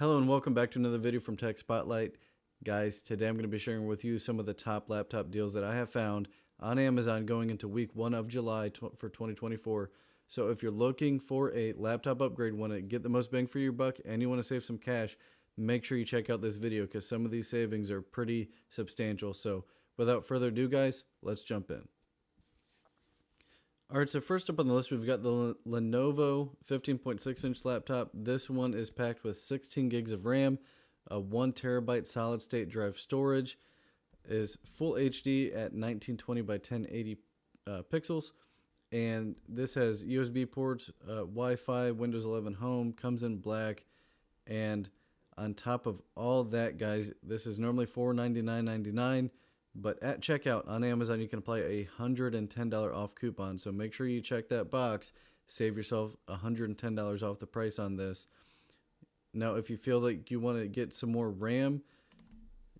Hello and welcome back to another video from Tech Spotlight. Guys, today I'm going to be sharing with you some of the top laptop deals that I have found on Amazon going into week 1 of July for 2024. So if you're looking for a laptop upgrade, want to get the most bang for your buck, and you want to save some cash, make sure you check out this video because some of these savings are pretty substantial. So without further ado, guys, let's jump in. All right, so first up on the list, we've got the Lenovo 15.6-inch laptop. This one is packed with 16 gigs of RAM, a 1 terabyte solid-state drive storage, is full HD at 1920 by 1080 pixels, and this has USB ports, Wi-Fi, Windows 11 Home, comes in black, and on top of all that, guys, this is normally $499.99. But at checkout on Amazon, you can apply a $110 off coupon. So make sure you check that box. Save yourself $110 off the price on this. Now, if you feel like you want to get some more RAM,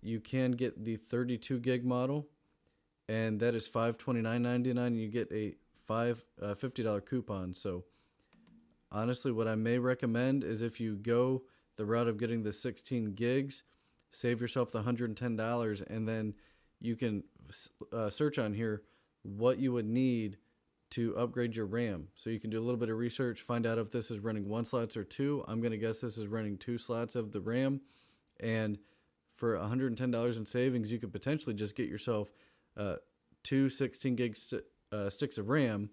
you can get the 32 gig model, and that is $529.99. And you get a $50 coupon. So honestly, what I may recommend is if you go the route of getting the 16 gigs, save yourself the $110, and then you can search on here what you would need to upgrade your RAM. So you can do a little bit of research, find out if this is running 1 slots or 2. I'm going to guess this is running 2 slots of the RAM. And for $110 in savings, you could potentially just get yourself 2 16 gig sticks of RAM,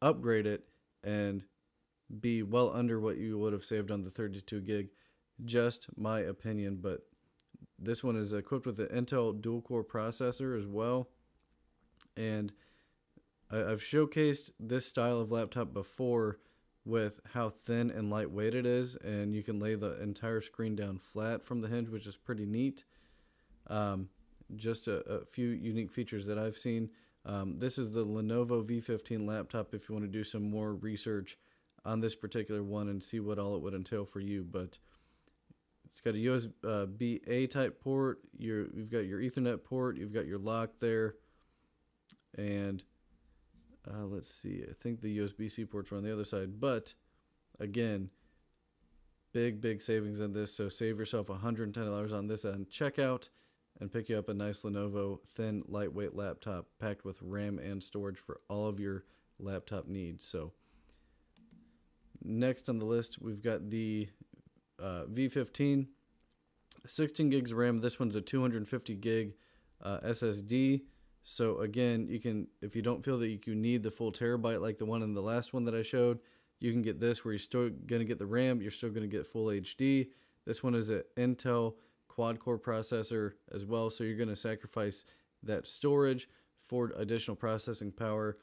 upgrade it, and be well under what you would have saved on the 32 gig. Just my opinion, but this one is equipped with an Intel dual-core processor as well. And I've showcased this style of laptop before with how thin and lightweight it is. And you can lay the entire screen down flat from the hinge, which is pretty neat. Just a few unique features that I've seen. This is the Lenovo V15 laptop if you want to do some more research on this particular one and see what all it would entail for you. But it's got a USB-A type port. You've got your Ethernet port. You've got your lock there. And let's see. I think the USB-C ports are on the other side. But again, big savings on this. So save yourself $110 on this on checkout and pick you up a nice Lenovo thin, lightweight laptop packed with RAM and storage for all of your laptop needs. So next on the list, we've got the V15, 16 gigs of RAM. This one's a 250 gig SSD. So again, you can, if you don't feel that you need the full terabyte like the one in the last one that I showed, you can get this where you're still going to get the RAM, you're still going to get full HD. This one is an Intel quad-core processor as well, so you're going to sacrifice that storage for additional processing power.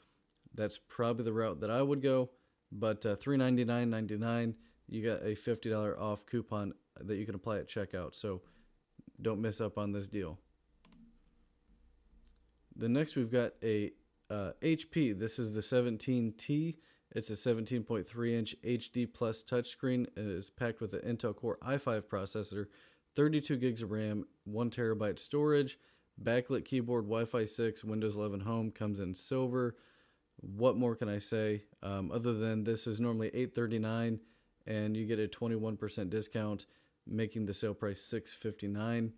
That's probably the route that I would go, but $399.99. You got a $50 off coupon that you can apply at checkout. So don't miss up on this deal. The next we've got a HP. This is the 17T. It's a 17.3-inch HD plus touchscreen. It is packed with an Intel Core i5 processor, 32 gigs of RAM, 1 terabyte storage, backlit keyboard, Wi-Fi 6, Windows 11 Home, comes in silver. What more can I say? Other than this is normally $839. And you get a 21% discount, making the sale price $659.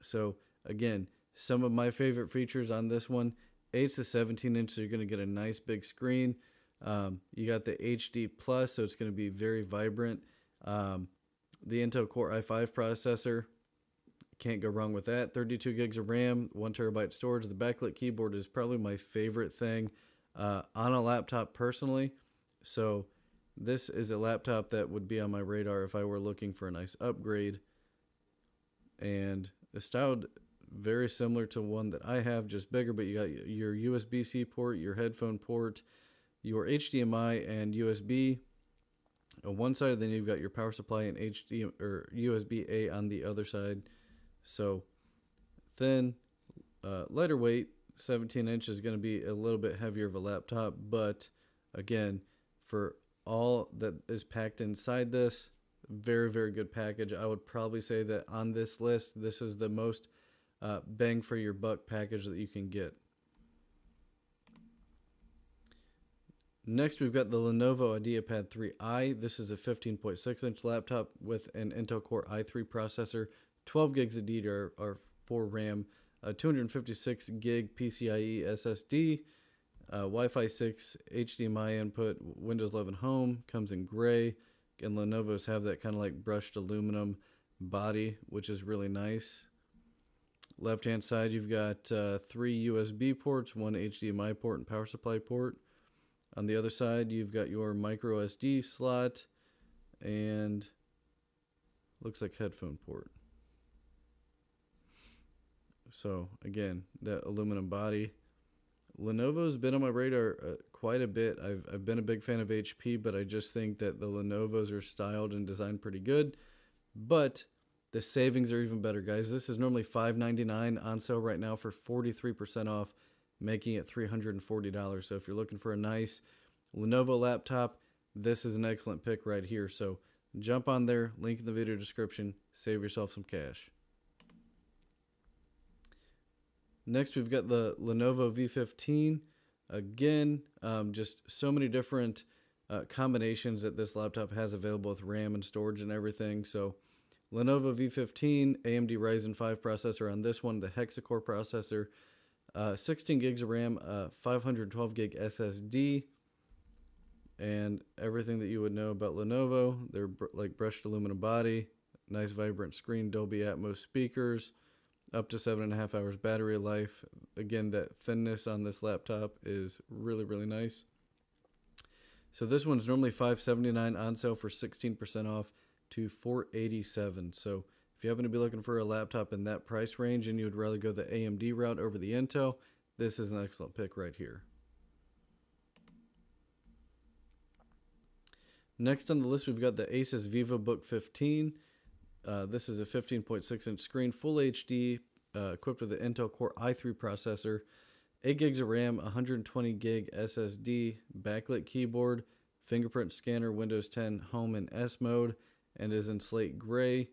So again, some of my favorite features on this one: 8 to 17 inch, so you're going to get a nice big screen. You got the HD plus, so it's going to be very vibrant. The Intel Core i5 processor, can't go wrong with that. 32 gigs of RAM, 1 terabyte storage. The backlit keyboard is probably my favorite thing on a laptop personally. So this is a laptop that would be on my radar if I were looking for a nice upgrade. And the style very similar to one that I have, just bigger, but you got your USB-C port, your headphone port, your HDMI and USB on one side, then you've got your power supply and HDMI or USB-A on the other side. So thin, lighter weight, 17 inch is going to be a little bit heavier of a laptop, but again, for all that is packed inside this, very good package. I would probably say that on this list, this is the most bang for your buck package that you can get. Next, we've got the Lenovo IdeaPad 3i. This is a 15.6-inch laptop with an Intel Core i3 processor, 12 gigs of DDR4 RAM, a 256 gig PCIe SSD, Wi-Fi 6, HDMI input, Windows 11 Home, comes in gray. And Lenovo's have that kind of like brushed aluminum body, which is really nice. Left hand side, you've got 3 USB ports, 1 HDMI port and power supply port. On the other side, you've got your micro SD slot and looks like headphone port. So again, that aluminum body. Lenovo's been on my radar quite a bit. I've been a big fan of HP, but I just think that the Lenovo's are styled and designed pretty good. But the savings are even better, guys. This is normally $599 on sale right now for 43% off, making it $340. So if you're looking for a nice Lenovo laptop, this is an excellent pick right here. So jump on there, link in the video description, save yourself some cash. Next, we've got the Lenovo V15. Again, just so many different combinations that this laptop has available with RAM and storage and everything. So Lenovo V15, AMD Ryzen 5 processor on this one, the hexa-core processor, 16 gigs of RAM, 512 gig SSD, and everything that you would know about Lenovo. They're like brushed aluminum body, nice vibrant screen, Dolby Atmos speakers, up to 7.5 hours battery life. Again, that thinness on this laptop is really, really nice. So this one's normally $579 on sale for 16% off to $487. So if you happen to be looking for a laptop in that price range and you would rather go the AMD route over the Intel, this is an excellent pick right here. Next on the list, we've got the Asus VivoBook 15. This is a 15.6-inch screen, full HD, equipped with the Intel Core i3 processor, 8 gigs of RAM, 120 gig SSD, backlit keyboard, fingerprint scanner, Windows 10 Home and S mode, and is in slate gray.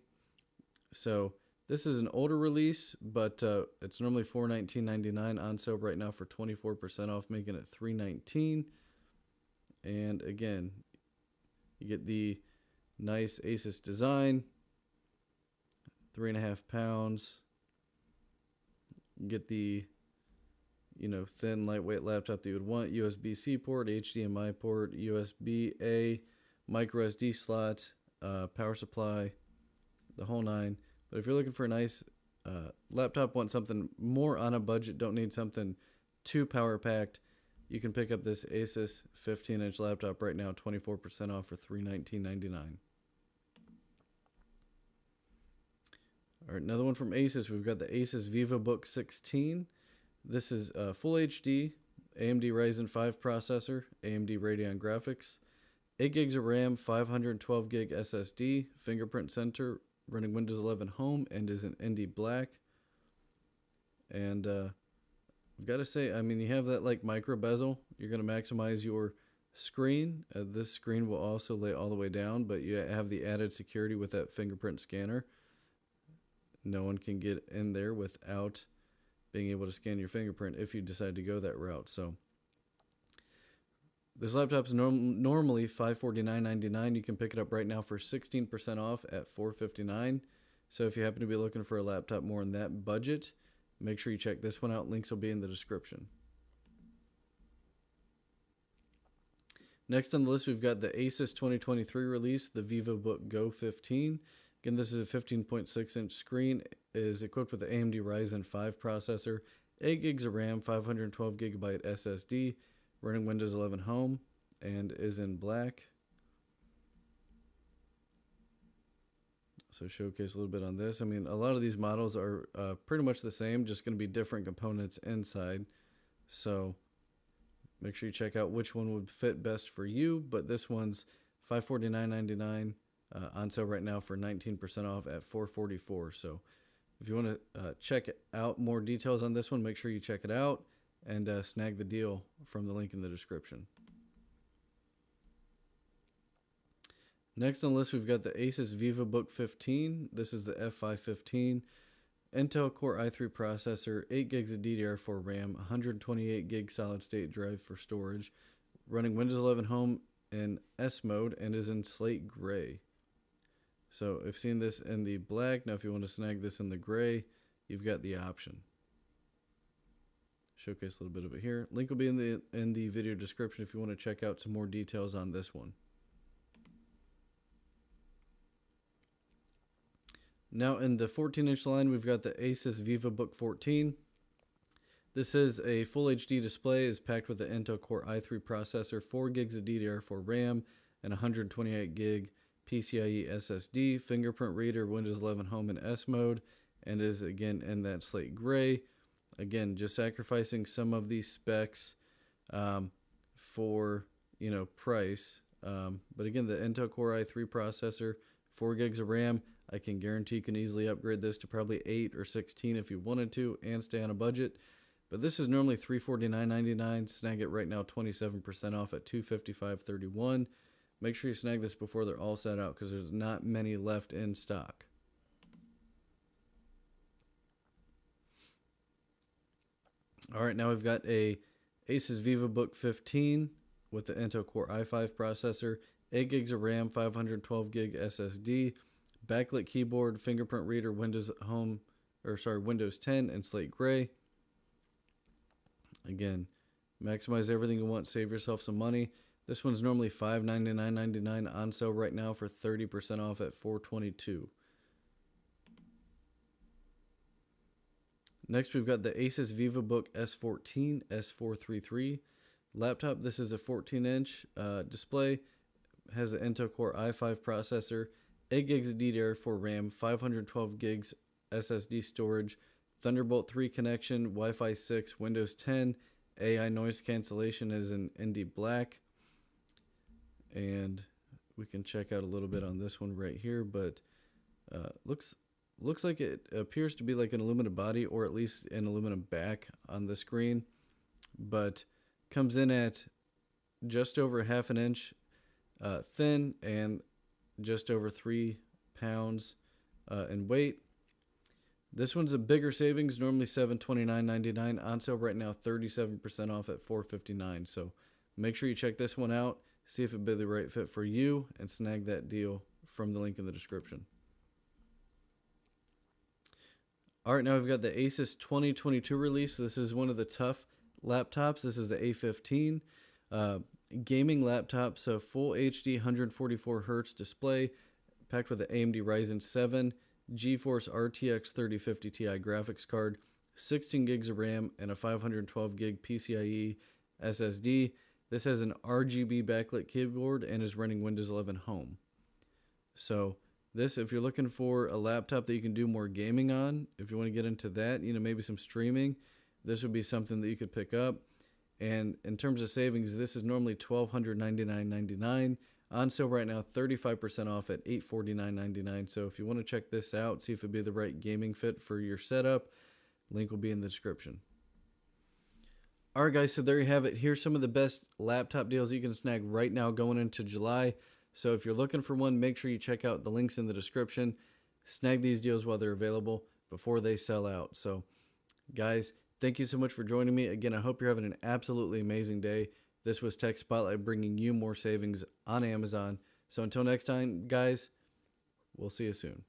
So this is an older release, but it's normally $419.99 on sale right now for 24% off, making it $319. And again, you get the nice Asus design, 3.5 pounds. You get the, thin, lightweight laptop that you would want. USB-C port, HDMI port, USB-A, micro SD slot, power supply, the whole nine. But if you're looking for a nice laptop, want something more on a budget, don't need something too power packed, you can pick up this Asus 15-inch laptop right now, 24% off for $319.99. All right, another one from Asus. We've got the Asus VivoBook 16. This is full HD, AMD Ryzen 5 processor, AMD Radeon graphics, 8 gigs of RAM, 512 gig SSD, fingerprint sensor, running Windows 11 Home, and is in ND Black. And I've got to say, you have that like micro bezel. You're going to maximize your screen. This screen will also lay all the way down, but you have the added security with that fingerprint scanner. No one can get in there without being able to scan your fingerprint if you decide to go that route. So this laptop's normally $549.99. You can pick it up right now for 16% off at $459. So if you happen to be looking for a laptop more in that budget, make sure you check this one out. Links will be in the description. Next on the list, we've got the Asus 2023 release, the VivoBook Go 15. Again, this is a 15.6-inch screen. It is equipped with the AMD Ryzen 5 processor, 8 gigs of RAM, 512 gigabyte SSD, running Windows 11 Home, and is in black. So showcase a little bit on this. A lot of these models are pretty much the same, just going to be different components inside. So make sure you check out which one would fit best for you. But this one's $549.99 on sale right now for 19% off at $444. So if you want to check out more details on this one, make sure you check it out and snag the deal from the link in the description. Next on the list, we've got the Asus VivoBook 15. This is the F515. Intel Core i3 processor, 8 gigs of DDR4 RAM, 128 gig solid state drive for storage, running Windows 11 Home in S mode and is in slate gray. So I've seen this in the black. Now if you want to snag this in the gray, you've got the option. Showcase a little bit of it here. Link will be in the video description if you want to check out some more details on this one. Now in the 14-inch line, we've got the Asus VivoBook 14. This is a full HD display, is packed with the Intel Core i3 processor, 4 gigs of DDR4 RAM, and 128 gig PCIe SSD, fingerprint reader, Windows 11 Home in S mode, and is again in that slate gray. Again, just sacrificing some of these specs for price. But again, the Intel Core i3 processor, 4 gigs of RAM. I can guarantee you can easily upgrade this to probably 8 or 16 if you wanted to and stay on a budget. But this is normally $349.99. Snag it right now 27% off at $255.31. Make sure you snag this before they're all set out because there's not many left in stock. All right, now we've got a Asus VivoBook 15 with the Intel Core i5 processor, 8 gigs of RAM, 512 gig SSD, backlit keyboard, fingerprint reader, Windows 10 and slate gray. Again, maximize everything you want, save yourself some money. This one's normally $599.99 on sale right now for 30% off at $422. Next, we've got the Asus VivoBook S14 S433 laptop. This is a 14-inch display. Has the Intel Core i5 processor, 8 gigs of DDR4 RAM, 512 gigs SSD storage, Thunderbolt 3 connection, Wi-Fi 6, Windows 10, AI noise cancellation is in ND Black. And we can check out a little bit on this one right here, but looks like it appears to be like an aluminum body or at least an aluminum back on the screen, but comes in at just over half an inch thin and just over 3 pounds in weight. This one's a bigger savings, normally $729.99 on sale right now, 37% off at $459. So make sure you check this one out, see if it'd be the right fit for you, and snag that deal from the link in the description. All right, now we've got the Asus 2022 release. This is one of the tough laptops. This is the A15 gaming laptop. So full HD 144 Hertz display, packed with the AMD Ryzen 7 GeForce RTX 3050 Ti graphics card, 16 gigs of RAM, and a 512 gig PCIe SSD. This has an RGB backlit keyboard and is running Windows 11 Home. So this, if you're looking for a laptop that you can do more gaming on, if you want to get into that, maybe some streaming, this would be something that you could pick up. And in terms of savings, this is normally $1,299.99. On sale right now, 35% off at $849.99. So if you want to check this out, see if it'd be the right gaming fit for your setup, link will be in the description. All right, guys, so there you have it. Here's some of the best laptop deals you can snag right now going into July. So if you're looking for one, make sure you check out the links in the description. Snag these deals while they're available before they sell out. So, guys, thank you so much for joining me. Again, I hope you're having an absolutely amazing day. This was Tech Spotlight bringing you more savings on Amazon. So until next time, guys, we'll see you soon.